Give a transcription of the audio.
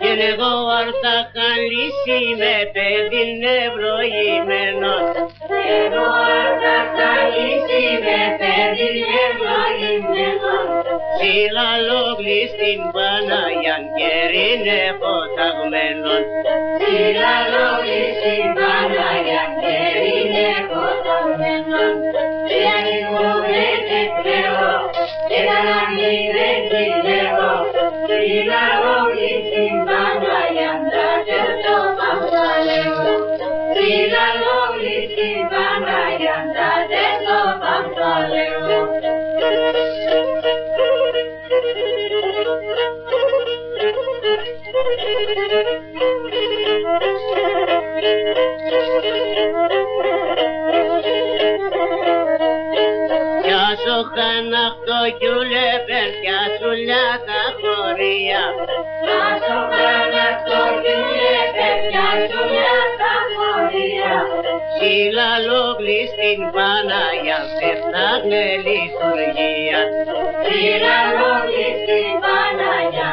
Και εγώ αρτακαλίσει με παιδί νευροημένο. Και εγώ αρτακαλίσει με παιδί νευροημένο. Συλλαλόγλη στην Παναγιάν καιρίνε ποταγμένον. Συλλαλόγλη στην Παναγιάν καιρίνε ποταγμένον. Και ανοίγω δεν κλαίω και κανέναν δεν κλαίω. Συλλαλόγλη στην Παναγιάν τα το παμπαλέω. Συλλαλόγλη στην Παναγιάν τα το παμπαλέω. Κι όσο χαναχτώ κιούλε παιδιά σου λιά τα χωρία. Κι όσο χαναχτώ κιούλε παιδιά σου λιά τα χωρία. Συλλαλόγλη στην Παναγιά πέφταγνε λειτουργία. Συλλαλόγλη στην Παναγιά